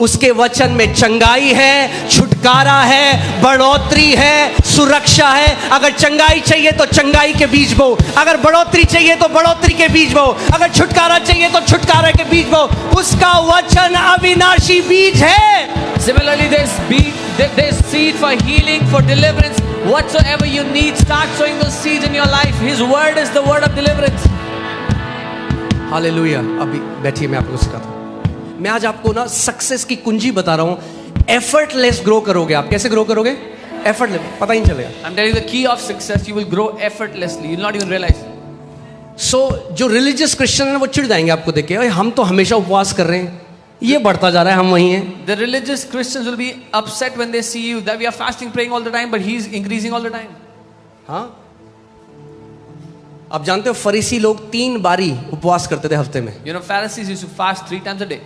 उसके वचन में चंगाई है, छुटकारा है, बढ़ोतरी है, सुरक्षा है। अगर चंगाई चाहिए तो चंगाई के बीज बो, अगर बढ़ोतरी चाहिए तो बढ़ोतरी के बीज बो, अगर छुटकारा चाहिए तो छुटकारा के बीज बो। उसका वचन अविनाशी बीज है। Similarly, there's seed for healing, for deliverance. Whatsoever you need, start sowing those seeds in your life. His word is the word of deliverance. Hallelujah. अभी बैठिए, मैं आपको सिखाता हूँ। मैं आज आपको ना सक्सेस की कुंजी बता रहा हूँ। एफर्टलेस ग्रो करोगे आप। कैसे ग्रो करोगे? एफर्टलेस, पता ही नहीं चलेगा। I'm telling you the key of success. You will grow effortlessly. You'll not even realize. जो रिलीजियस क्रिश्चियन है वो चिढ़ जाएंगे आपको देख के, अरे हम तो हमेशा उपवास कर रहे हैं, ये बढ़ता जा रहा है, हम वही हैं। The religious Christians will be upset when they see you that we are fasting, praying all the time, but he's increasing all the time. हाँ, आप जानते हो फरीसी लोग 3 बारी उपवास करते थे हफ्ते में। You know, Pharisees used to fast 3 times a day.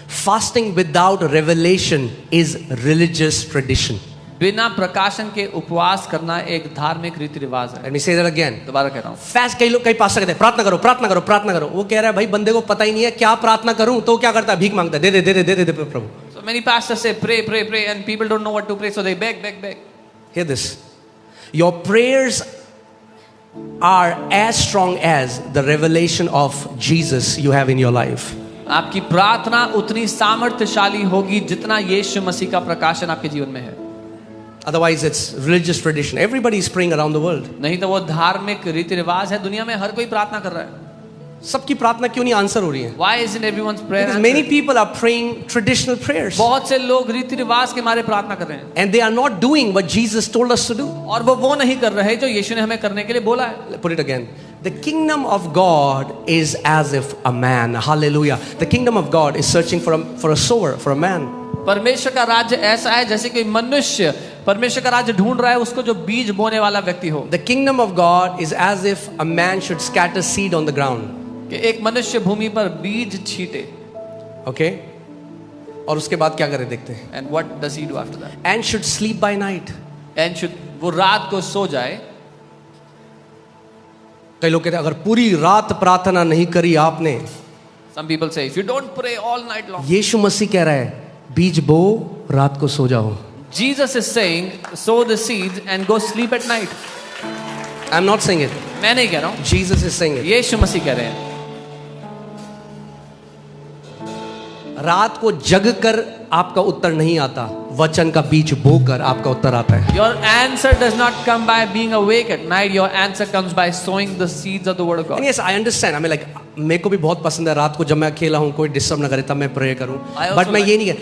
Fasting without revelation is religious tradition. बिना प्रकाशन के उपवास करना एक धार्मिक रीति रिवाज है। Let me say that again. दोबारा कह रहा हूँ। फास्ट, कई पास्टर कहते हैं प्रार्थना करो, प्रार्थना करो, प्रार्थना करो। वो कह रहा है भाई बंदे को पता ही नहीं है क्या प्रार्थना करूं, तो क्या करता है? भीख मांगता है, दे दे दे दे दे दे प्रभु। So many pastors say pray, pray, pray, and people don't know what to pray, so they beg, beg, beg. Hear this. Your prayers are as strong as the revelation of Jesus you have in your life. आपकी प्रार्थना उतनी सामर्थ्यशाली होगी जितना यीशु मसीह का प्रकाशन आपके जीवन में है। Otherwise it's religious tradition. Everybody is praying around the world. नहीं तो वो धार्मिक रीति रिवाज है। दुनिया में हर कोई प्रार्थना कर रहा है। सबकी प्रार्थना क्यों नहीं आंसर हो रही है? Why isn't everyone's prayer Because answered? many people are praying traditional prayers. बहुत से लोग रीति रिवाज के मारे प्रार्थना कर रहे हैं And they are not doing what Jesus told us to do. और वो नहीं कर रहे जो यीशु ने हमें करने के लिए बोला है। Put it again. The kingdom of God is as if a man. Hallelujah. The kingdom of God is searching for a sower, for a man. परमेश्वर का राज्य ऐसा है जैसे कोई मनुष्य परमेश्वर का राज्य ढूंढ रहा है उसको जो बीज बोने वाला व्यक्ति हो। The kingdom of God is as if a man should scatter seed on the ground. कि एक मनुष्य भूमि पर बीज छीटे। Okay? और उसके बाद क्या करे देखते हैं। And what does he do after that? And should sleep by night. And should वो रात को सो जाए। कई लोग कहते हैं अगर पूरी रात प्रार्थना नहीं करी आपने। Some people say if you don't pray all night long. यीशु मसीह कह रहा है बीज बो, रात को सो जाओ। Jesus is saying sow the seeds and go sleep at night. I'm not saying it. मैं नहीं कह रहा हूँ। Jesus is saying it. यीशु मसीह कह रहे हैं। रात को जग कर आपका उत्तर नहीं आता, वचन का बीज बोकर आपका उत्तर आता है। Your answer does not come by being awake at night. Your answer comes by sowing the seeds of the word of God. And yes, I understand. I mean, like, मेरे को भी बहुत पसंद है रात को जब मैं अकेला हूँ, कोई डिस्टर्ब ना करे तब मैं प्रे करूँ। बट मैं ये नहीं कह,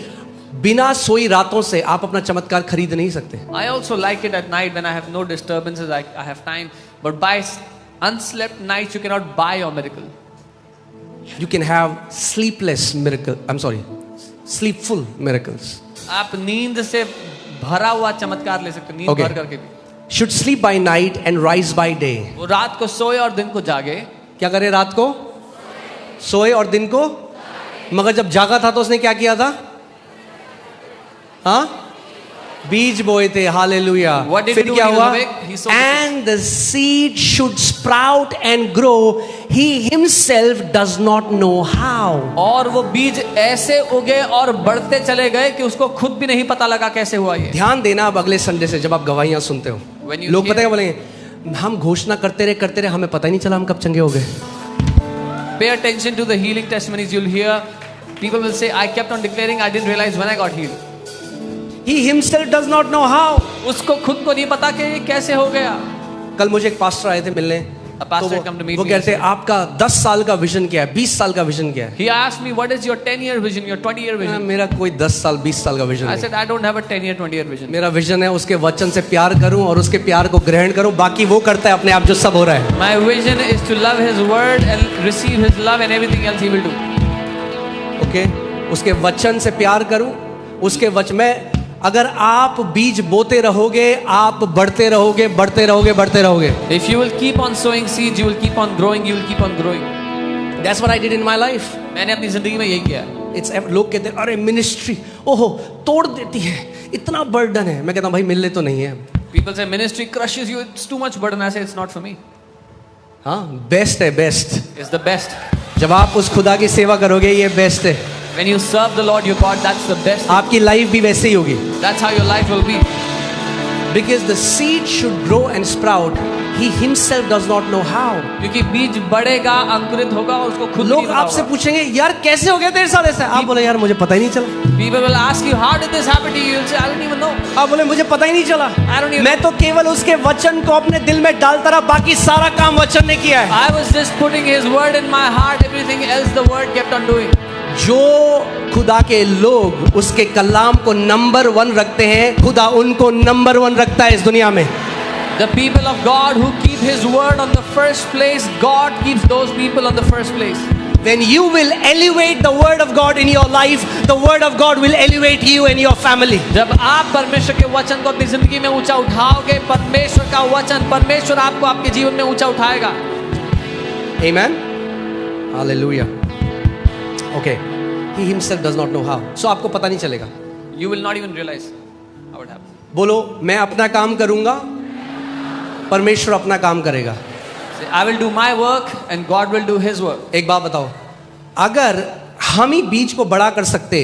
बिना सोई रातों से आप अपना चमत्कार खरीद नहीं सकते। I also like it at night when I have no disturbances. I have time. But by unslept nights, you cannot buy your miracle. You can have sleepless miracle. I'm sorry, sleepful miracles. आप नींद से भरा हुआ चमत्कार ले सकते हैं, नींद भर करके भी। Should sleep by night and rise by day. वो रात को सोए और दिन को जागे। क्या करे? रात को सोए और दिन को, मगर जब जागा था तो उसने क्या किया था? हाँ, बीज बोए थे। हालेलुया। फिर क्या हुआ? And the seed should sprout and grow. He himself does not know how. और वो बीज ऐसे उगे और बढ़ते चले गए कि उसको खुद भी नहीं पता लगा कैसे हुआ ये। ध्यान देना अब अगले संडे से जब आप गवाहियां सुनते हो, लोग पता है बोलेंगे हम घोषणा करते रहे हमें पता ही नहीं चला हम कब चंगे हो गए। Pay attention to the healing testimonies you'll hear. People will say, I kept on declaring, I didn't realize when I got healed. He himself does not know how. उसको खुद को नहीं पता कि ये कैसे हो गया। कल मुझे एक पास्टर आए थे मिलने, तो वो कहते हैं आपका 10 साल का विजन क्या है, 20 साल का विजन क्या है? He asked me, what is your 10-year vision, your 20-year vision? मेरा कोई 10 साल 20 साल का vision I said, I don't have a 10-year, 20-year vision. मेरा विजन है उसके वचन से प्यार करूं और उसके प्यार को ग्रहण करूं, बाकी वो करता है अपने आप जो सब हो रहा है। My vision is to love His word and receive His love and everything else He will do. Okay? उसके वचन से प्यार करूं, उसके वचन में अगर आप बीज बोते रहोगे आप बढ़ते रहोगे, बढ़ते रहोगे, बढ़ते रहोगे। If you will keep on sowing seeds, you will keep on growing, you will keep on growing. That's what I did in my life. मैंने अपनी जिंदगी में यही किया। It's लोग कहते हैं अरे मिनिस्ट्री ओहो तोड़ देती है, इतना बर्डन है। मैं कहता हूँ भाई मिलने तो नहीं है। People say ministry crushes you, it's too much burden. I say it's not for me. हाँ, बेस्ट है, बेस्ट। It's the best. जब आप उस खुदा की सेवा करोगे ये बेस्ट है। When you serve the Lord your God, that's the best. आपकी लाइफ भी वैसे ही होगी. That's how your life will be. Because the seed should grow and sprout. He himself does not know how. क्योंकि बीज बढ़ेगा, अंकुरित होगा और उसको खुद लोग नहीं पता आपसे होगा. पूछेंगे यार कैसे हो गया तेरे साथ ऐसा. आप बोले यार मुझे पता ही नहीं चला. People will ask you, how did this happen to you? You'll say, I don't even know. आप बोले मुझे पता ही नहीं चला. I don't even मैं तो केवल उसके वचन को अपने दिल में डालता रहा, बाकी सारा काम वचन ने किया है. I was just putting His word in my heart. Everything else the word kept on doing. जो खुदा के लोग उसके कलाम को नंबर 1 रखते हैं, खुदा उनको नंबर 1 रखता है इस दुनिया में. The people of God who keep His word on the first place, God keeps those people on the first place. When you will elevate the word of God in your life, the word of God will elevate you and your family. जब आप परमेश्वर के वचन को अपनी जिंदगी में ऊंचा उठाओगे, परमेश्वर का वचन, परमेश्वर आपको आपके जीवन में ऊंचा उठाएगा. Amen. Hallelujah. Okay. He himself does not know how. So आपको पता नहीं चलेगा. You will not even realize how it happens. बोलो मैं अपना काम करूंगा, परमेश्वर अपना काम करेगा. Say, I will do my work and God will do His work. एक बात बताओ, अगर हम ही बीज को बड़ा कर सकते,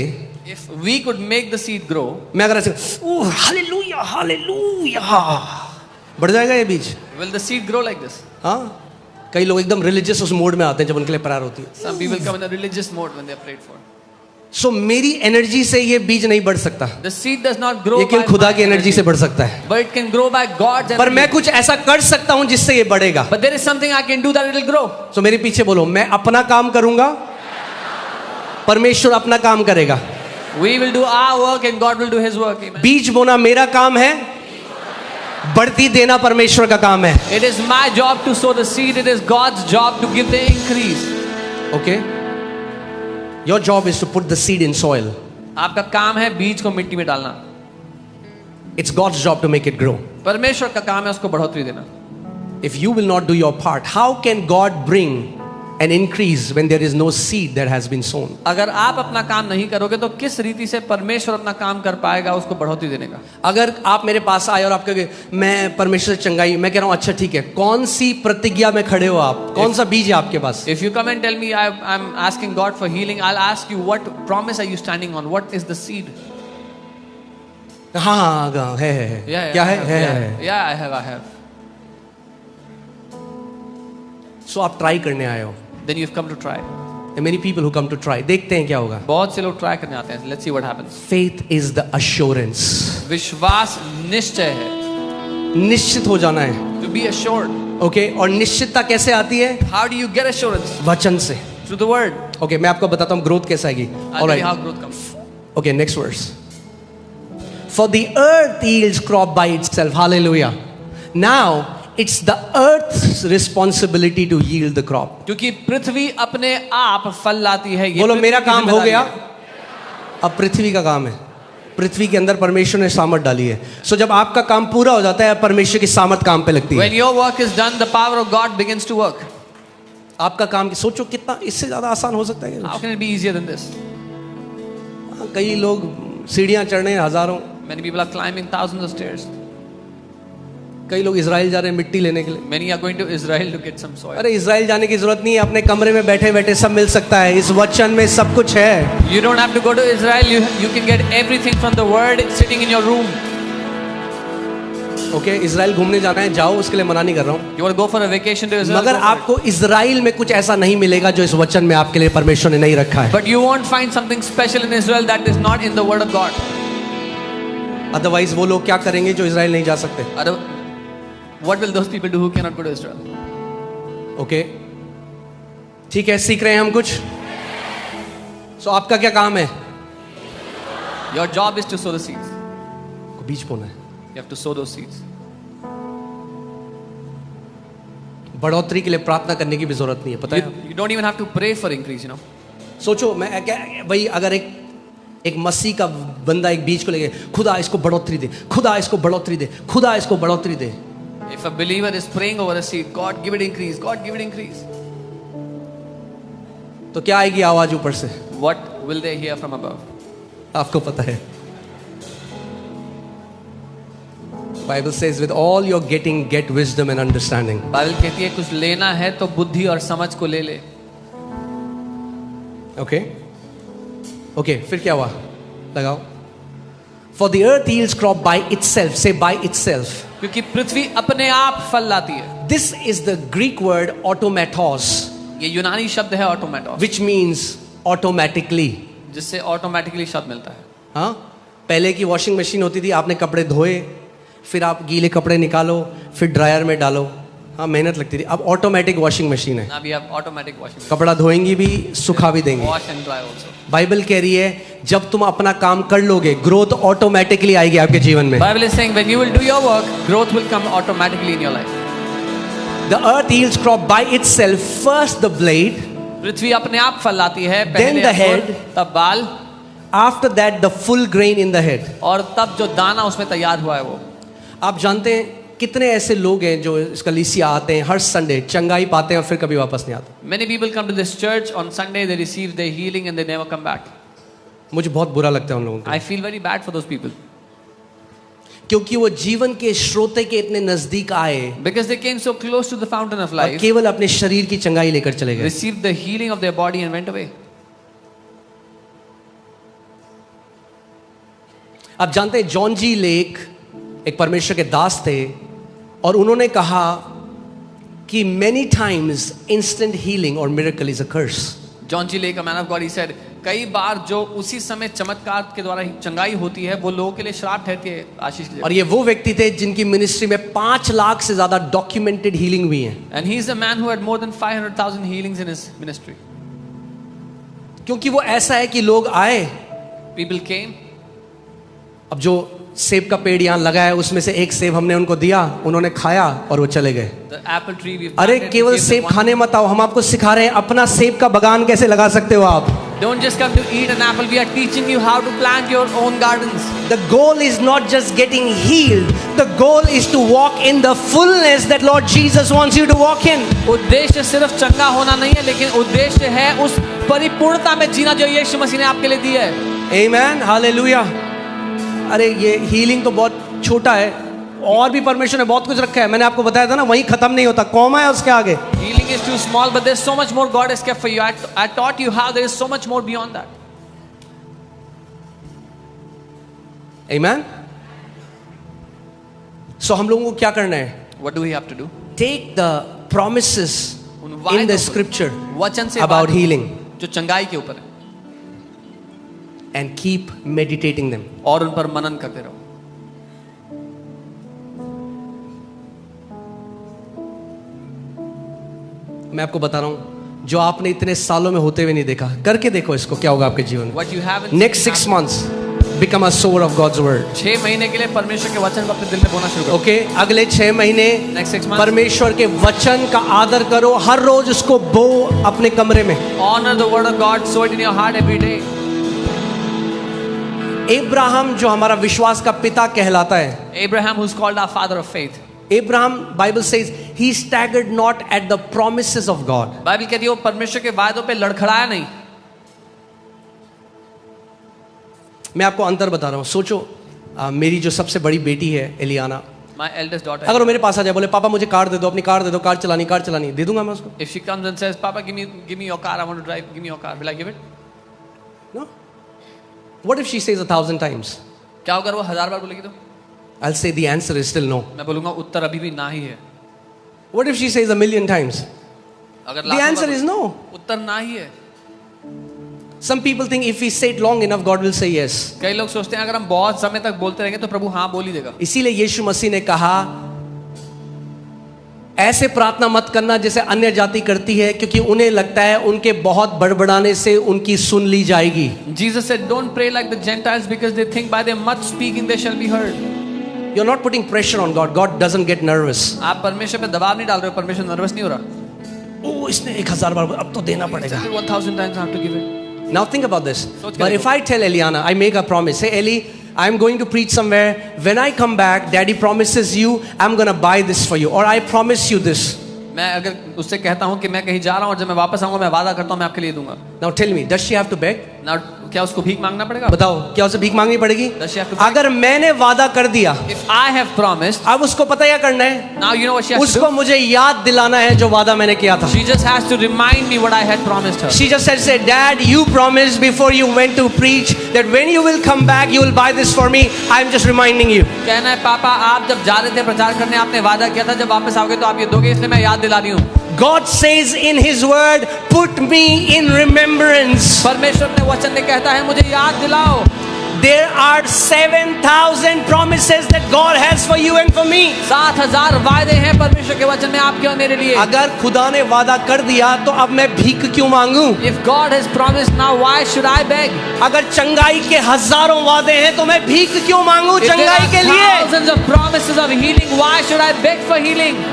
If we could make the seed grow, मैं अगर ऐसे हालेलुया हालेलुया बढ़ जाएगा ये बीज. will the seed grow like this? हाँ, कई लोग एकदम रिलीजियस उस मोड में आते हैं जब उनके लिए प्रेयर होती है. Some people come in a religious mode when they are prayed for. सो मेरी एनर्जी से ये बीज नहीं बढ़ सकता, The seed does not grow ये केवल by खुदा my की एनर्जी energy, से बढ़ सकता है. but it can grow by God's पर मैं energy. कुछ ऐसा कर सकता हूं जिससे ये बढ़ेगा. But there is something I can do that it will grow. सो मेरे पीछे बोलो, मैं अपना काम करूंगा, परमेश्वर अपना काम करेगा. We will do our work and God will do His work. Amen. बीज बोना मेरा काम है, बढ़ती देना परमेश्वर का काम है. It is my job to sow the seed. It is God's job to give the increase. Okay, your job is to put the seed in soil. आपका काम है बीज को मिट्टी में डालना. It's God's job to make it grow. परमेश्वर का काम है उसको बढ़ोतरी देना. If you will not do your part, how can God bring an increase when there is no seed that has been sown? अगर आप अपना काम नहीं करोगे तो किस रीति से परमेश्वर अपना काम कर पाएगा उसको बढ़ोतरी देने का. अगर आप मेरे पास आए और आप कहोगे मैं परमेश्वर से चंगाई, मैं कह रहा हूं अच्छा ठीक है, कौन सी प्रतिज्ञा में खड़े हो आप, कौन सा बीज है आपके पास? If you come and tell me I'm asking God for healing, I'll ask you what promise are you standing on? What is the seed? हाँ है. क्या है? Yeah, I have. सो आप ट्राई करने आए हो. Then you've come to try. There are many people who come to try. देखते हैं क्या होगा. बहुत से लोग ट्राई करने आते हैं. Let's see what happens. Faith is the assurance. विश्वास निश्चय है. निश्चित हो जाना है. To be assured. ओके, और निश्चितता कैसे आती है? How do you get assurance? वचन से. Through the word. ओके, मैं आपको बताता हूँ ग्रोथ कैसे आएगी. I'll tell you how growth comes. Okay, next verse. For the earth yields crop by itself. Hallelujah. Now it's the earth's responsibility to yield the crop. क्योंकि पृथ्वी अपने आप फल लाती है. बोलो मेरा काम हो गया, अब पृथ्वी का काम है. पृथ्वी के अंदर परमेश्वर ने सामर्थ डाली है. सो जब आपका काम पूरा हो जाता है, परमेश्वर की सामर्थ काम पे लगती है. When your work is done, the power of God begins to work. आपका काम सोचो कितना इससे ज्यादा आसान हो सकता है. How can it be easier than this? कई लोग सीढ़ियां चढ़ने हजारों, Many people are climbing thousands of stairs. कई लोग इजराइल जा रहे हैं मिट्टी लेने के लिए. Many are going to Israel to get some soil. अरे इजराइल जाने की जरूरत नहीं है, अपने कमरे में बैठे बैठे सब मिल सकता है. इस वचन में सब कुछ है. You don't have to go to Israel. You can get everything from the word sitting in your room. Okay, Israel घूमने जाना है, जाओ, उसके लिए मना नहीं कर रहा हूँ. You want to go for a vacation to Israel? मगर आपको इजराइल में कुछ ऐसा नहीं मिलेगा जो इस वचन में आपके लिए परमेश्वर ने नहीं रखा है. But you won't find something special in Israel that is not in the word of God. Otherwise वो लोग क्या करेंगे जो इजराइल नहीं जा सकते? What will those people do who cannot go to Israel? Okay, ठीक है, सीख रहे हैं हम कुछ. सो आपका क्या काम है? Your job is to sow the seeds. बीज बोना है. You have to sow those seeds. बढ़ोतरी के लिए प्रार्थना करने की भी जरूरत नहीं है, पता है? You don't even have to pray for increase, you know. सोचो, मैं भाई अगर एक मसीह का बंदा एक बीज को लेके, खुदा इसको बढ़ोतरी दे, खुदा इसको बढ़ोतरी दे, खुदा इसको बढ़ोतरी दे. If a believer is praying over a seed, God give it increase, God give it increase. तो क्या आएगी आवाज ऊपर से? What will they hear from above? आपको पता है. Bible says with all your getting, get wisdom and understanding. Bible कहती है कुछ लेना है तो बुद्धि और समझ को ले ले. Okay? ओके, फिर क्या हुआ? लगाओ. For the earth yields crop by itself. Say by itself. क्योंकि पृथ्वी अपने आप फल लाती है. This is the Greek word automatos, ये यूनानी शब्द है ऑटोमेटोस, which means automatically. जिससे ऑटोमेटिकली शब्द मिलता है. हाँ, पहले की वॉशिंग मशीन होती थी, आपने कपड़े धोए, फिर आप गीले कपड़े निकालो, फिर ड्रायर में डालो. हाँ, मेहनत लगती थी. अब ऑटोमेटिक वॉशिंग मशीन है. अभी आप ऑटोमेटिक वॉशिंग, कपड़ा धोएंगी भी, सुखा भी देंगे. Wash and dry also. Bible कह रही है जब तुम अपना काम कर लोगे, ग्रोथ ऑटोमेटिकली आएगी आपके जीवन में. Bible is saying when you will do your work, growth will come automatically in your life. The earth yields crop by itself. First the blade, पृथ्वी अपने आप फल लाती है. Then पहले the अंकुर, head. तब बाल, after that the full grain in the head. और तब जो दाना उसमें तैयार हुआ है वो. आप जानते हैं कितने ऐसे लोग हैं जो इस कलीसिया आते हैं हर संडे, चंगाई पाते हैं और फिर कभी वापस नहीं आते. Many people come to this church on Sunday, they receive their healing and they never come back. मुझे बहुत बुरा लगता है उन लोगों को, I feel very bad for those people क्योंकि वो जीवन के स्रोते के इतने नजदीक आए because they came so close to the fountain of और life, केवल अपने शरीर की चंगाई लेकर चले गए. received the healing of their body and went away. आप जानते हैं जॉन जी लेक एक परमेश्वर के दास थे और उन्होंने कहा कि many times instant healing or miracle is a curse. John G. Lake, a man of God, he said, कई बार जो उसी समय चमत्कार के द्वारा चंगाई होती है वो लोगों के लिए श्राप ठहरती है आशीष की जगह. और ये वो व्यक्ति थे जिनकी मिनिस्ट्री में 5 लाख से ज्यादा डॉक्यूमेंटेड हीलिंग हुई है. And he is a man who had more than 500,000 healings in his ministry. क्योंकि वो ऐसा है कि लोग आए, People came. अब जो सेब का पेड़ यहाँ लगा है उसमें से एक सेब हमने उनको दिया, उन्होंने खाया और वो चले गए. The apple tree we've अरे planted, केवल we gave them सेब one. खाने मत आओ, हम आपको सिखा रहे हैं अपना सेब का बगान कैसे लगा सकते हो आप. Don't just come to eat an apple. We are teaching you how to plant your own gardens. The goal is not just getting healed. The goal is to walk in the fullness that Lord Jesus wants you to walk in. उद्देश्य सिर्फ चंगा होना नहीं है, लेकिन उद्देश्य है उस परिपूर्णता में जीना जो यीशु मसीह ने आपके लिए दी है. Amen. Hallelujah. अरे ये हीलिंग तो बहुत छोटा है, और भी परमेश्वर ने बहुत कुछ रखा है. मैंने आपको बताया था ना, वहीं खत्म नहीं होता, कौमा है उसके आगे. Healing is too small, but there's so much more God has kept for you. I taught you how there is so much more beyond that. Amen. So हम लोगों को क्या करना है? What do we have to do? Take the promises उन in वायदों the को, scripture वचन से about वायदों healing जो चंगाई के ऊपर है, and keep meditating them. और उन पर मनन करते रहो. मैं आपको बता रहा हूं, जो आपने इतने सालों में होते हुए नहीं देखा, करके देखो इसको, क्या होगा आपके जीवन में. What you haven't Next 6 months become a sower of God's word. 6 महीने के लिए परमेश्वर के वचन को अपने दिल में बोलना शुरू करो. ओके, अगले 6 महीने Next 6 months. परमेश्वर के वचन का आदर करो, हर रोज उसको बो अपने कमरे में. Honor the word of God, sow it in your heart every day. Ibrahim जो हमारा विश्वास का पिता कहलाता है, Abraham, who's called our father of faith. Ibrahim, Bible says he staggered not at the promises of God. Bible कहती है वो परमेश्वर के वायदों पे लड़खड़ाया नहीं. मैं आपको अंतर बता रहा हूँ. सोचो, मेरी जो सबसे बड़ी बेटी है एलियाना, My eldest daughter, अगर वो मेरे पास आ जाए, बोले पापा मुझे कार दे दो, अपनी कार दे दो, कार चलानी, दे दूंगा मैं उसको? if she comes and says, Papa, give me your car, I want to drive, give me your car, will I give it? No. What if she says 1,000 times? क्या अगर वो 1000 बार बोलेगी तो? I'll say the answer is still no. मैं बोलूंगा उत्तर अभी भी ना ही है. What if she says 1,000,000 times? अगर The answer is no. उत्तर ना ही है. Some people think if we say it long enough, God will say yes. कई लोग सोचते हैं अगर हम बहुत समय तक बोलते रहेंगे तो प्रभु हाँ बोल ही देगा. इसीलिए यीशु मसीह ने कहा, ऐसे प्रार्थना मत करना जैसे अन्य जाति करती है, क्योंकि उन्हें लगता है उनके बहुत बड़बड़ाने से उनकी सुन ली जाएगी. Jesus said, don't pray like the Gentiles because they think by their much speaking they shall be heard. You're not putting pressure on God. God doesn't get nervous. आप परमेश्वर पे दबाव नहीं डाल रहे हो, परमेश्वर नर्वस नहीं हो रहा. ओ, इसने 1,000 बार, अब तो देना पड़ेगा. 1000 times I have to give it. Now think about this. सोच के But देखो. if I tell Eliana, I make a promise. Say, Eli, I'm going to preach somewhere. When I come back, Daddy promises you, I'm going to buy this for you. Or I promise you this. मैं अगर उससे कहता हूँ कि मैं कहीं जा रहा हूँ और जब मैं वापस आऊंगा मैं वादा करता हूँ मैं आपके लिए दूंगा. Now tell me, does she have to beg? Now क्या उसको भीख मांगना पड़ेगा? बताओ, क्या उसे भीख मांगनी पड़ेगी? Does she have to beg? अगर मैंने वादा कर दिया, If I have promised, अब उसको पता क्या करना है? now you know what she has to उसको do? मुझे याद दिलाना है जो वादा मैंने किया था. She just has to remind me what I had promised her. She just said, Dad, you promised before you went to preach that when you will come back, you will buy this for me. I'm just reminding you. कहना है, पापा आप जब जा रहे थे प्रचार करने आपने वादा किया था जब वापस आओगे तो आप ये दोगे, इसलिए मैं याद दिला रही हूँ. God says in His word, put me in remembrance. परमेश्वर अपने वचन में कहता है मुझे याद दिलाओ. There are 7,000 promises that God has for you and for me. 7,000 वायदे हैं परमेश्वर के वचन में आपके और मेरे लिए. अगर खुदा ने वादा कर दिया तो अब मैं भीख क्यों मांगूं? If God has promised, now why should I beg? अगर चंगाई के हजारों वादे हैं तो मैं भीख क्यों मांगूं If there चंगाई के are लिए? thousands of promises of healing, why should I beg for healing?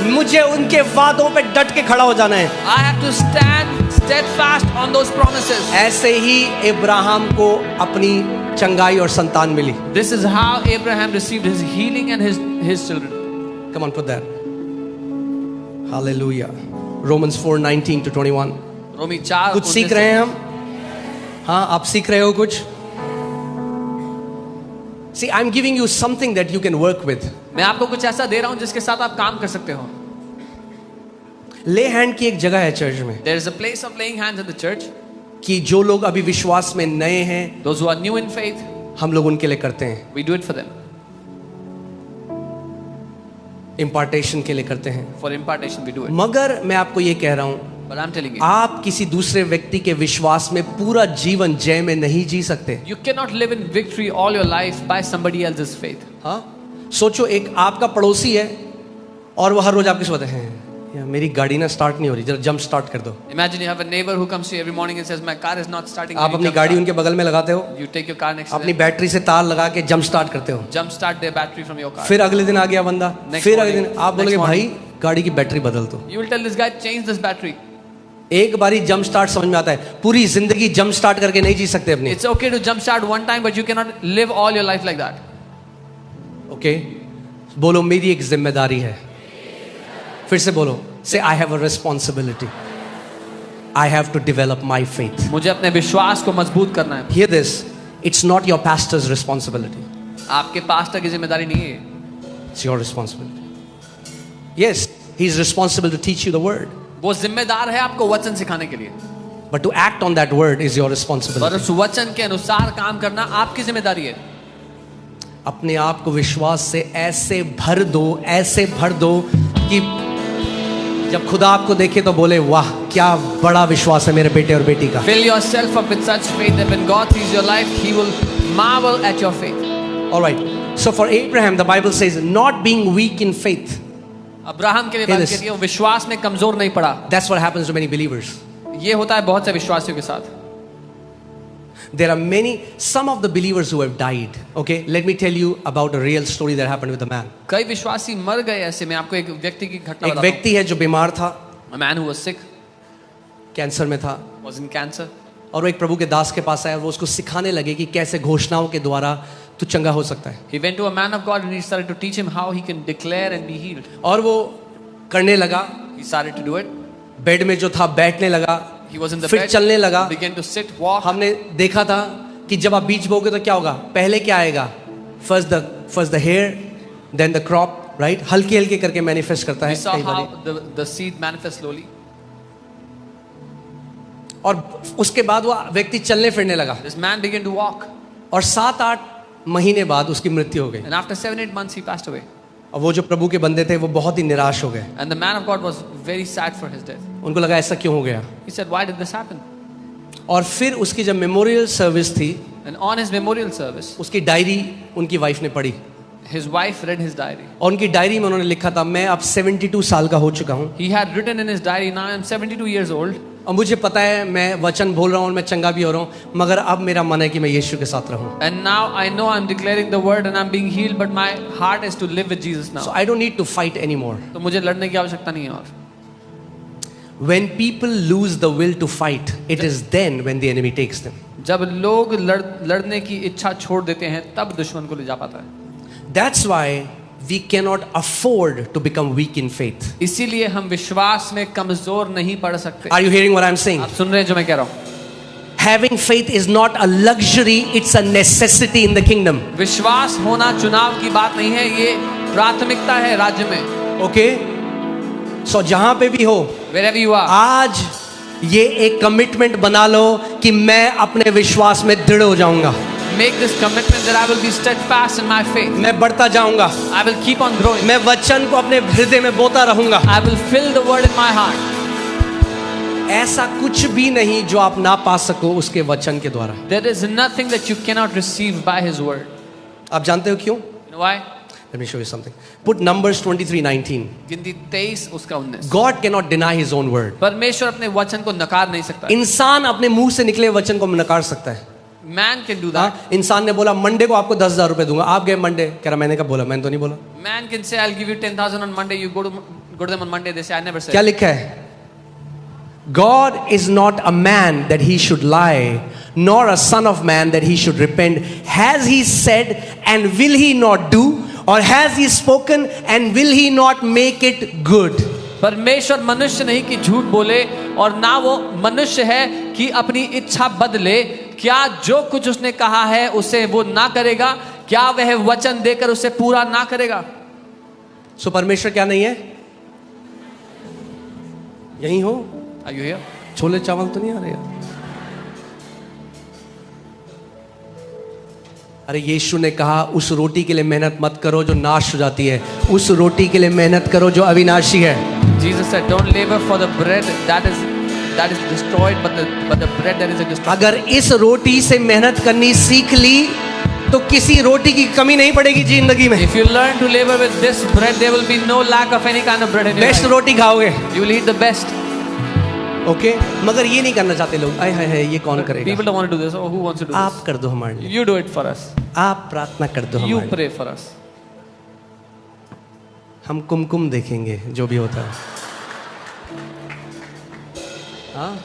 मुझे उनके वादों पे डट के खड़ा हो जाना है. I have to stand steadfast on those promises. ऐसे ही इब्राहिम को अपनी चंगाई और संतान मिली. This is how Abraham received his healing and his children. Come on, put that. Hallelujah. Romans 4:19 to 21. रोमी 4 कुछ सीख रहे हैं हम? हाँ, आप सीख रहे हो कुछ? See, I'm giving you something that you can work with. मैं आपको कुछ ऐसा दे रहा हूं जिसके साथ आप काम कर सकते हो. ले हैंड की एक जगह है चर्च में There is a place of laying hands in the church. कि जो लोग अभी विश्वास में नए हैं, Those who are new in faith, हम लोग उनके लिए करते हैं. we do it for them. इम्पार्टेशन के लिए करते हैं. For impartation we do it. मगर मैं आपको ये कह रहा हूं, But I'm telling you, आप किसी दूसरे व्यक्ति के विश्वास में पूरा जीवन जय में नहीं जी सकते. you cannot live in victory all your life by somebody else's faith. हाँ, सोचो एक आपका पड़ोसी है और वो हर रोज आपके साथ है, यार मेरी गाड़ी ना स्टार्ट नहीं हो रही, जरा जंप स्टार्ट कर दो. Imagine you have a neighbor who comes to you every morning and says, "My car is not starting." आप अपनी गाड़ी उनके बगल में लगाते हो, You take your car next to अपनी them, बैटरी से तार लगा के जंप स्टार्ट करते हो. jump start their battery from your car. फिर अगले दिन आ गया बंदा, Next फिर अगले morning, दिन आप next बोलोगे भाई morning. गाड़ी की बैटरी बदल दो. You will tell this guy, "Change this battery." एक बारी जंप स्टार्ट समझ में आता है, पूरी जिंदगी जंप स्टार्ट करके नहीं जी सकते अपनी. It's okay to jump start one time, but you cannot live all your life like that. Okay, बोलो मेरी एक जिम्मेदारी है. फिर से बोलो, say I have a responsibility. I have to develop my faith. मुझे अपने विश्वास को मजबूत करना है. Hear this, it's not your pastor's responsibility, आपके पास्टर की जिम्मेदारी नहीं है. It's your responsibility. Yes, he is responsible to teach you the word, वो जिम्मेदार है आपको वचन सिखाने के लिए, but to act on that word is your और रिस्पॉन्सिबिलिटी. उस वचन के अनुसार काम करना आपकी जिम्मेदारी है. अपने आप को विश्वास से ऐसे भर दो कि जब खुदा आपको देखे तो बोले वाह क्या बड़ा विश्वास है मेरे बेटे और बेटी का. Fill yourself up with such faith that when God sees your life, He will marvel at your faith. All right. So for Abraham, the Bible says, not being weak in faith. Abraham के लिए Hear बात this. कहती है वो विश्वास में कमजोर नहीं पड़ा. That's what happens to many believers. ये होता है बहुत से विश्वासियों के साथ. There are some of the believers who have died. Okay, let me tell you about a real story that happened with a man. कई विश्वासी मर गए ऐसे में. आपको एक व्यक्ति की घटना एक बताता व्यक्ति है जो बीमार था, हूं. A man who was sick, cancer में था, was in cancer. और वो एक प्रभु के दास के पास आया और वो उसको सिखाने लगे कि कैसे घोषणाओं के द्वारा तू चंगा हो सकता है. He went to a man of God and he started to teach him how he can declare and be healed. और वो करने लगा. He started to do it. Bed में जो था बैठने लगा, He was in the फिर bed. चलने लगा. Began to sit, walk. हमने देखा था कि जब आप बीज बोगे तो क्या होगा, पहले क्या आएगा, first the hair then the crop, right. हल्के हल्के करके मैनिफेस्ट करता है We saw कई how बारी. the seed manifests slowly. और उसके बाद वो व्यक्ति चलने फिरने लगा This man began to walk. और 7-8 महीने बाद उसकी मृत्यु हो गई. And after 7-8 months, he passed away. और वो जो प्रभु के बंदे थे वो बहुत ही निराश हो गए. And the man of God was very sad for his death. उनको लगा ऐसा क्यों हो गया. He said, "Why did this happen?" और फिर उसकी जब मेमोरियल सर्विस थी, And on his memorial service, उसकी डायरी उनकी वाइफ ने पढ़ी his wife read his diary. और उनकी डायरी में उन्होंने लिखा था, मैं अब 72 साल का हो चुका हूँ He had written in his diary, "Now I am 72 years old. और मुझे पता है मैं वचन बोल रहा हूँ और मैं चंगा भी हो रहा हूँ, मगर अब मेरा मन है कि मैं यीशु के साथ रहूँ. And now I know I'm declaring the word and I'm being healed, but my heart is to live with Jesus now." So I don't need to fight anymore. तो मुझे लड़ने की आवश्यकता नहीं है और. When people lose the will to fight, it is then when the enemy takes them. जब लोग लड़ने की इच्छा छोड़ देते हैं तब दुश्मन को ले जा पाता है. That's why we cannot afford to become weak in faith. इसीलिए हम विश्वास में कमजोर नहीं पड़ सकते. Are you hearing what I'm saying? आप सुन रहे हैं जो मैं कह रहा हूँ. having faith is not a luxury, it's a necessity in the kingdom. विश्वास होना चुनाव की बात नहीं है, ये प्राथमिकता है राज्य में। ओके, सो जहां पे भी हो, Wherever you are, आज ये एक कमिटमेंट बना लो कि मैं अपने विश्वास में दृढ़ हो जाऊंगा, make this commitment that I will be steadfast in my faith. मैं बढ़ता जाऊंगा, I will keep on growing. मैं वचन को अपने हृदय में बोता रहूंगा। I will fill the word in my heart. ऐसा कुछ भी नहीं जो आप ना पा सको उसके वचन के द्वारा। There is nothing that you cannot receive by His word. आप जानते हो क्यों? You know why? Let me show you something. Put Numbers 23:19. गिनती 23 उसका 19। God cannot deny His own word. परमेश्वर अपने वचन को नकार नहीं सकता। इंसान अपने मुंह से निकले वचन को नकार सकता है। Man can do that. हाँ, इंसान ने बोला मंडे को आपको 10,000 रुपए दूंगा, आप गए मंडे, कह रहा मैंने कब बोला, मैंने तो नहीं बोला। Man can say I'll give you 10,000 on Monday. You go to them on Monday. They say I never said. क्या लिखा है? God is not a man that he should lie, nor a son of man that he should repent. Has he said and will he not do? Or has he spoken and will he not make it good? परमेश्वर मनुष्य नहीं कि झूठ बोले, और ना वो मनुष्य है कि अपनी इच्छा बदले। क्या जो कुछ उसने कहा है उसे वो ना करेगा? क्या वह वचन देकर उसे पूरा ना करेगा? सो परमेश्वर क्या नहीं है? यही हो? Are you here? छोले चावल तो नहीं आ रहे यार? अरे यीशु ने कहा उस रोटी के लिए मेहनत मत करो जो नाश हो जाती है, उस रोटी के लिए मेहनत करो जो अविनाशी है। Jesus said, "Don't labor for the bread that is destroyed, but the bread that is indestructible." अगर इस रोटी से मेहनत करनी सीख ली तो किसी रोटी की कमी नहीं पड़ेगी जिंदगी में। If you learn to labor with this bread, there will be no lack of any kind of bread in your best life. रोटी खाओगे, You will eat the best. Okay? मगर ये नहीं करना चाहते लोग, आय हाय हाय ये कौन करेगा? People don't want to do this. Oh, who wants to do आप कर दो हमारे लिए, this? You do it for us. आप प्रार्थना कर दो You हमारे लिए। pray for us. हम कुमकुम देखेंगे जो भी होता है। हाँ,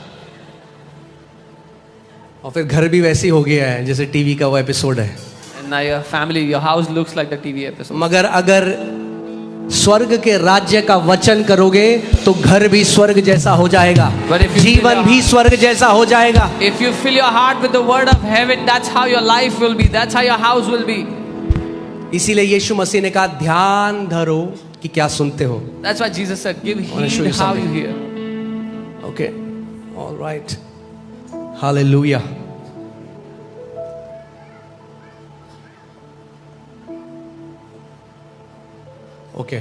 और फिर घर भी वैसे ही हो गया है जैसे टीवी का वो एपिसोड है। And now your family, your house looks like the TV episode. मगर अगर स्वर्ग के राज्य का वचन करोगे तो घर भी स्वर्ग जैसा हो जाएगा, But if you जीवन feel- भी स्वर्ग जैसा हो जाएगा। If you fill your heart with the word of heaven, that's how your life will be. That's how your house will be. इसीलिए यीशु मसीह ने कहा ध्यान धरो कि क्या सुनते हो। That's why Jesus said, "Give wanna show heed you how something. you hear." Okay, alright, hallelujah. Okay,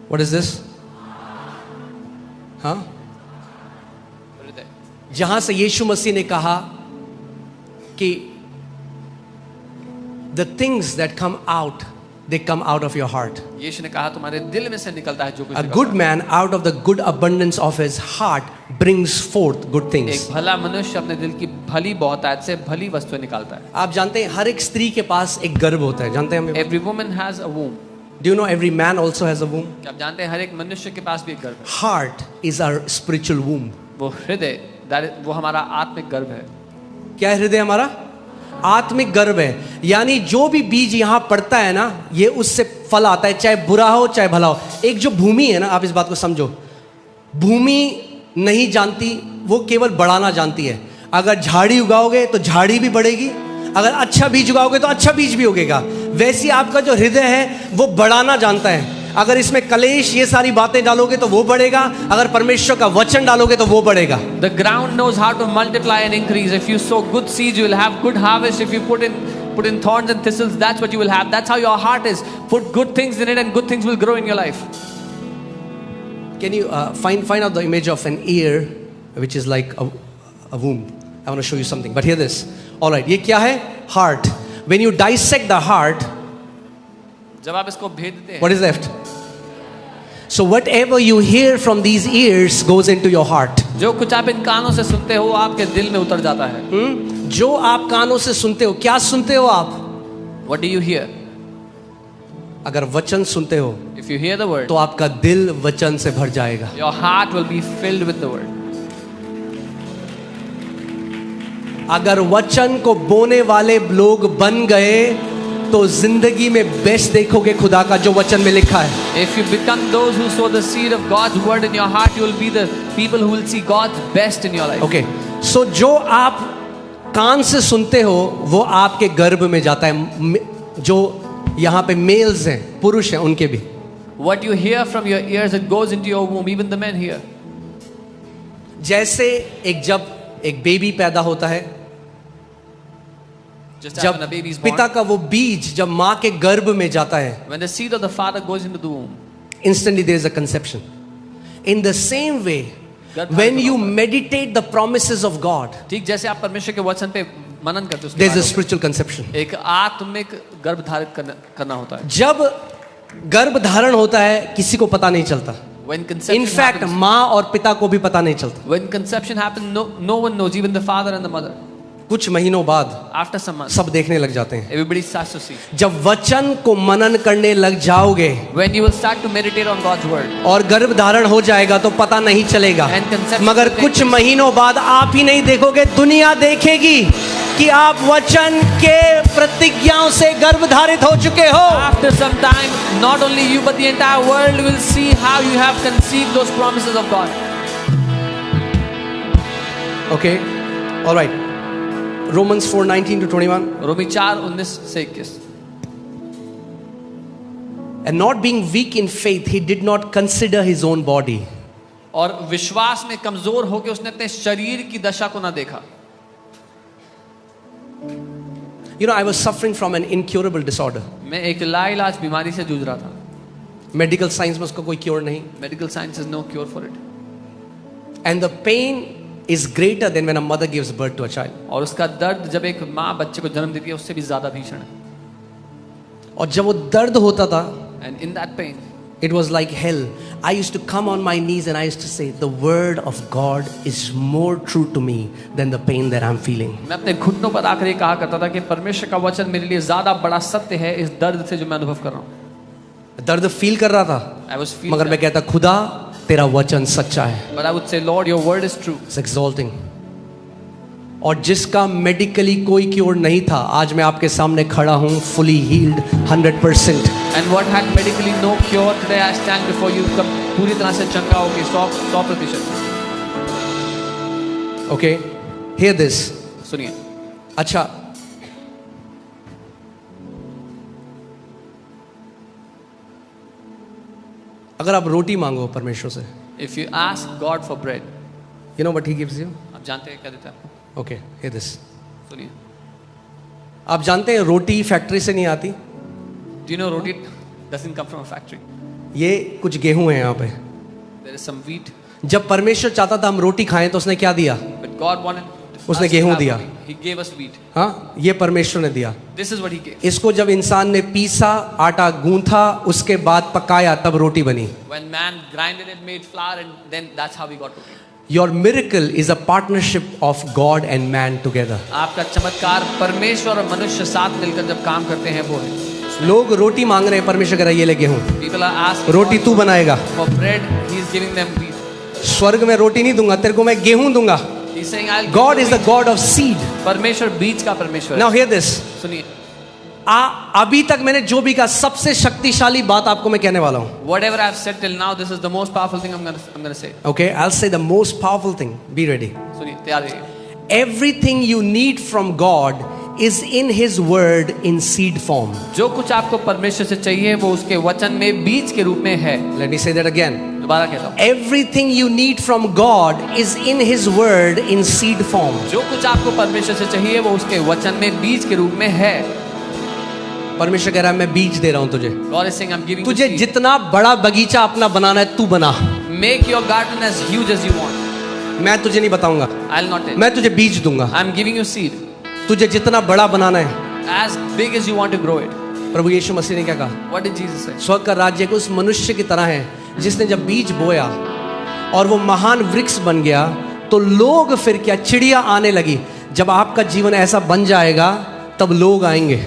what is this? हाँ, जहां से यीशु मसीह ने कहा कि the things that come out they come out of your heart. यीशु ने कहा तुम्हारे दिल में से निकलता है जो कुछ A निकलता good है। man out of the good abundance of his heart brings forth good things. एक भला मनुष्य अपने दिल की भली बहुतायत से भली वस्तुएं निकालता है। आप जानते हैं हर एक स्त्री के पास एक गर्भ होता है, जानते हैं हम? Every woman has a womb. Do you know every man also has a womb? आप जानते हैं हर एक मनुष्य के पास भी एक गर्भ है। Heart is our spiritual womb. वो हृदय, वो हमारा आत्मिक गर्भ है। क्या है हृदय? हमारा आत्मिक गर्भ है। यानी जो भी बीज यहाँ पड़ता है ना, ये उससे फल आता है, चाहे बुरा हो चाहे भला हो। एक जो भूमि है ना, आप इस बात को समझो, भूमि नहीं जानती, वो केवल बढ़ाना जानती है। अगर झाड़ी उगाओगे तो झाड़ी भी बढ़ेगी, अगर अच्छा बीज उगाओगे तो अच्छा बीज भी उगेगा। वैसे आपका जो हृदय है वो बढ़ाना जानता है। अगर इसमें कलेश ये सारी बातें डालोगे तो वो बढ़ेगा, अगर परमेश्वर का वचन डालोगे तो वो बढ़ेगा। The ground knows how to multiply and increase. If you sow good seeds, you will have good harvest. If you put in thorns and thistles, that's what you will have. That's how your heart is. Put good things in it and good things will grow in your life. Can you find out the image of an ear which is like a womb? I want to show you something. But hear this. All right, ये क्या है? Heart. When you dissect the heart, जब आप इसको भेद देते हैं, what is left? So whatever you hear from these ears goes into your heart. जो कुछ आप इन कानों से सुनते हो, आपके दिल में उतर जाता है। जो आप कानों से सुनते हो, क्या सुनते हो आप? What do you hear? अगर वचन सुनते हो If you hear the word, तो आपका दिल वचन से भर जाएगा। your heart will be filled with the word. अगर वचन को बोने वाले लोग बन गए तो जिंदगी में बेस्ट देखोगे खुदा का जो वचन में लिखा है। If you become those who sow the seed of God's word in your heart, you will be the people who will see God's best in your life. Okay, so जो आप कान से सुनते हो वो आपके गर्भ में जाता है। जो यहाँ पे मेल्स हैं, पुरुष हैं, उनके भी। What you hear from your ears, it goes into your womb, even the men here. जैसे जब एक बेबी पैदा होता है, Just जब when a baby is born, पिता का वो बीज जब माँ के गर्भ में जाता है, when the seed of the father goes into the womb, instantly there is a conception. In the same way, when you meditate the promises of God, ठीक जैसे आप परमेश्वर के वचन पे मनन करते हो, there is a spiritual conception. एक आत्मिक गर्भ धारित करना होता है। जब गर्भ धारण होता है किसी को पता नहीं चलता। When conception इनफैक्ट happens, माँ और पिता को भी पता नहीं चलता। when conception happens, no one knows, even the father and the mother. कुछ महीनों बाद After some months, सब देखने लग जाते हैं। everybody starts to see. जब वचन को मनन करने लग जाओगे When you will start to meditate on God's word, और गर्भ धारण हो जाएगा तो पता नहीं चलेगा, And conception मगर will take कुछ place. महीनों बाद आप ही नहीं देखोगे, दुनिया देखेगी कि आप वचन के प्रतिज्ञाओं से गर्भ धारित हो चुके हो। after some time, not only you but the entire world will see how you have conceived those promises of God. Okay, alright. Romans 4:19 to 21. रोमी 4:19 से 21. And not being weak in faith, he did not consider his own body. और विश्वास में कमजोर होकर उसने अपने शरीर की दशा को ना देखा। You know, I was suffering from an incurable disorder. मैं एक लाइलाज बीमारी से जूझ रहा था। मेडिकल साइंस में उसका कोई क्योर नहीं। Medical science is no cure for it. And the pain is greater than when a mother gives birth to a child. और उसका दर्द जब एक माँ बच्चे को जन्म देती है उससे भी ज्यादा भीषण है। और जब वो दर्द होता था, And in that pain, it was like hell. I used to come on my knees and I used to say, the word of God is more true to me than the pain that I'm feeling. मैं अपने घुटनों पर आकर ये कहा करता था कि परमेश्वर का वचन मेरे लिए ज्यादा बड़ा सत्य है इस दर्द से जो मैं अनुभव कर रहा हूँ। दर्द फील कर रहा था, I was feeling मगर मैं कहता, खुदा तेरा वचन सच्चा है। But I would say, Lord, your word is true. It's exalting. और जिसका मेडिकली कोई क्योर नहीं था, आज मैं आपके सामने खड़ा हूं, fully healed 100%. And what had medically no cure, today I stand before you पूरी तरह से चंगा होके 100%। Okay, hear this. सुनिए। अच्छा, अगर आप रोटी मांगो परमेश्वर से, If you ask God for bread, you know what he gives you? आप जानते हैं क्या देता है आपको? Okay, hear this. सुनिए। आप जानते हैं रोटी फैक्ट्री से नहीं आती, Do you know roti doesn't come from a factory? ये कुछ गेहूं है यहाँ पे। There is some wheat. जब परमेश्वर चाहता था हम रोटी खाएं तो उसने क्या दिया? But God wanted उसने us to गेहूं have दिया। roti. He gave us wheat. हाँ, ये परमेश्वर ने दिया। This is what he gave. इसको जब इंसान ने पीसा, आटा गूंथा, उसके बाद पकाया, तब रोटी बनी। When man grinded it, made flour, and then that's how we got roti. Your miracle is a partnership of God and man together. आपका चमत्कार परमेश्वर और मनुष्य साथ मिलकर जब काम करते हैं वो है। लोग रोटी मांग रहे हैं, परमेश्वर कह रहा है ये ले गेहूं, People are asking रोटी तू बनाएगा। for bread. He is giving them wheat. स्वर्ग में रोटी नहीं दूंगा, तेरे को मैं गेहूं दूंगा। He's saying, I'll give God you is the wheat. God of seed. परमेश्वर बीज का परमेश्वर Now है। hear this. सुनिए। अभी तक मैंने जो भी कहा, सबसे शक्तिशाली बात आपको मैं कहने वाला हूं। Whatever I've said till now, this is the most powerful thing I'm gonna say. Okay, I'll say the most powerful thing. Be ready. सुनिए, तैयार रहिए। Everything you need from God is in His word in seed form. जो कुछ आपको परमेश्वर से चाहिए वो उसके वचन में बीज के रूप में है। Let me say that again. दोबारा कहता हूँ। Everything you need from God is in His word in seed form. जो कुछ आपको परमेश्वर से चाहिए वो उसके वचन में बीज के रूप में है। परमेश्वर कह रहा है मैं बीज दे रहा हूं तुझे। God is saying, I'm giving you तुझे seed. जितना बड़ा बगीचा अपना बनाना है तू बना, Make your garden as huge as you want. मैं तुझे नहीं बताऊंगा, I'll not tell. मैं तुझे बीज दूंगा। I'm giving you seed. तुझे जितना बड़ा बनाना है, As big as you want to grow it. प्रभु यीशु मसीह ने क्या कहा? What did Jesus say? स्वर्ग का राज्य को उस मनुष्य की तरह है जिसने जब बीज बोया और वो महान वृक्ष बन गया, तो लोग फिर क्या, चिड़िया आने लगी। जब आपका जीवन ऐसा बन जाएगा तब लोग आएंगे।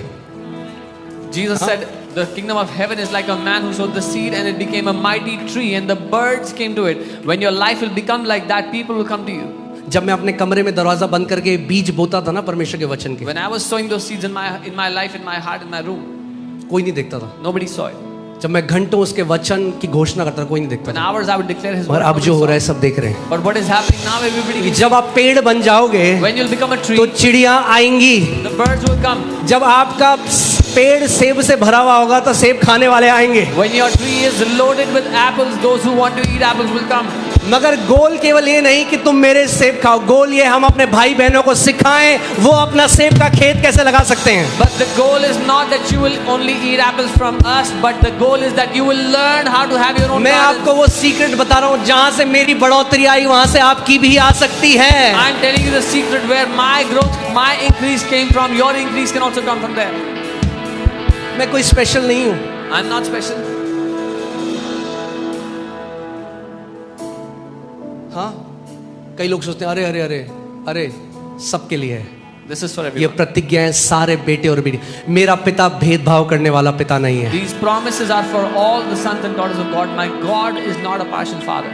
Jesus said, the kingdom of heaven is like a man who sowed the seed and it became a mighty tree and the birds came to it. When your life will become like that, people will come to you. जब मैं अपने कमरे में दरवाजा बंद करके बीज बोता था ना परमेश्वर के वचन के, When I was sowing those seeds in my life, in my heart, in my room, कोई नहीं देखता था। nobody saw it. जब मैं घंटों उसके वचन की घोषणा करता था, कोई नहीं देखता For था। hours I would declare His और word. अब nobody जो हो saw रहा है it. सब देख रहे हैं। But what is happening now? Everybody. कि जब आप पेड़ बन जाओगे When you'll become a tree, तो चिड़िया आएंगी। the birds will come. जब आपका पेड़ सेब से भरा हुआ होगा तो सेब खाने वाले आएंगे। When your tree is loaded with apples, those who want to eat apples will come. मगर गोल केवल ये नहीं कि तुम मेरे सेब खाओ, गोल ये हम अपने भाई बहनों को सिखाएं वो अपना सेब का खेत कैसे लगा सकते हैं। But the goal is not that you will only eat apples from us, but the goal is that you will learn how to have your own मैं garden. आपको वो सीक्रेट बता रहा हूँ, जहां से मेरी बढ़ोतरी आई वहां से आपकी भी आ सकती है। I'm telling you the secret where my growth, my increase came from. Your increase can also come from there. मैं कोई स्पेशल नहीं हूँ। I'm not special. हाँ, कई लोग सोचते हैं अरे अरे अरे अरे सबके लिए है। This is for ये everyone. प्रतिज्ञाएं सारे बेटे और बेटी, मेरा पिता भेदभाव करने वाला पिता नहीं है। These promises are for all the sons and daughters of God. My God is not a partial father.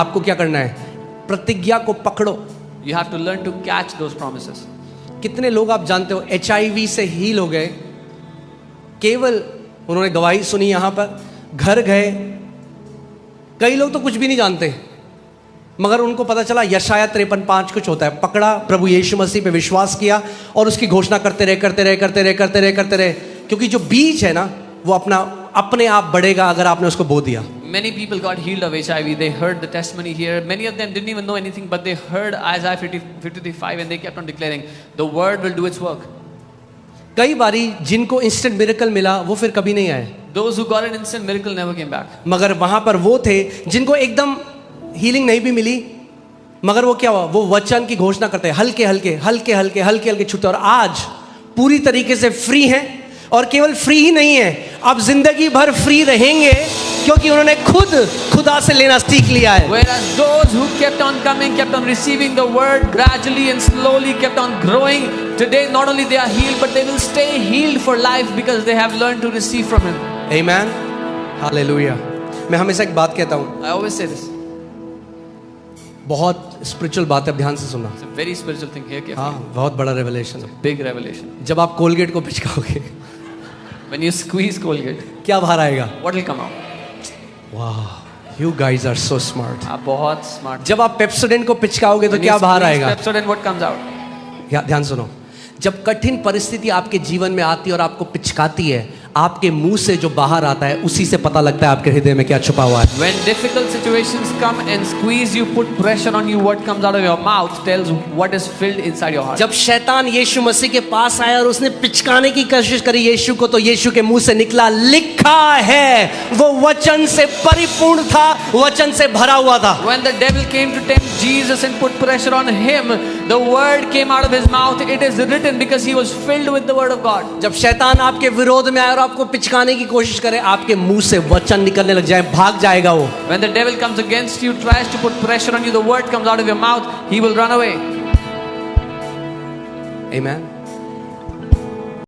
आपको क्या करना है? प्रतिज्ञा को पकड़ो। You have to learn to catch those promises. कितने लोग आप जानते हो HIV से हील हो गए, केवल उन्होंने गवाही सुनी, यहां पर घर गए। कई लोग तो कुछ भी नहीं जानते, मगर उनको पता चला यशाया 53:5 कुछ होता है, पकड़ा, प्रभु यीशु मसीह पे विश्वास किया और उसकी घोषणा करते रहे, क्योंकि जो बीज है ना वो अपने आप बढ़ेगा अगर आपने उसको बो दिया। Many people got healed of HIV. They heard the testimony here. Many of them didn't even know anything, but they heard Isaiah 53:5 and they kept on declaring, the word will do its work. कई बारी जिनको instant miracle मिला वो फिर कभी नहीं आए, Those who got an instant miracle never came back. मगर वहां पर वो थे जिनको एकदम हीलिंग नहीं भी मिली, मगर वो क्या हुआ, वो वचन की घोषणा करते हैं, हल्के हल्के छूटे, और आज पूरी तरीके से फ्री हैं। और केवल फ्री ही नहीं है, अब जिंदगी भर फ्री रहेंगे, क्योंकि उन्होंने खुदा से लेना सीख लिया है। Whereas those who kept on coming, kept on receiving the word gradually and slowly, kept on growing, today not only they are healed, but they will stay healed for life because they have learned to receive from Him. Amen. Hallelujah. मैं हमेशा एक बात कहता हूँ, I always say this. बहुत spiritual बात है, ध्यान से सुनना। It's a very spiritual thing here. Carefully. हाँ, बहुत बड़ा रेवलेशन है। Big revelation. जब आप कोलगेट को पिचकाओगे, When you squeeze Colgate, क्या बाहर आएगा? what will come out? वाह, you guys are so smart. आप बहुत smart. जब आप पेप्सोडेंट को पिचकाओगे तो When you क्या बाहर squeeze आएगा? Pepsodent, what comes out? ध्यान सुनो, जब कठिन परिस्थिति आपके जीवन में आती है और आपको पिचकाती है, आपके मुंह से जो बाहर आता है उसी से पता लगता है आपके हृदय में क्या छुपा हुआ है। When difficult situations come and squeeze you, put pressure on you, what comes out of your mouth tells what is filled inside your heart. जब शैतान यीशु मसीह के पास आया और उसने पिचकाने की कोशिश करी यीशु को, तो यीशु के मुंह से निकला, लिखा है। वो वचन से परिपूर्ण था, वचन से भरा हुआ था। When the devil came to tempt Jesus and put pressure on him, the word came out of his mouth. It is written because he was filled with the word of God. जब शैतान आपके विरोध में आए और आपको पिचकाने की कोशिश करे, आपके मुंह से वचन निकलने लग जाए, भाग जाएगा वो। When the devil comes against you, tries to put pressure on you, the word comes out of your mouth, he will run away. Amen.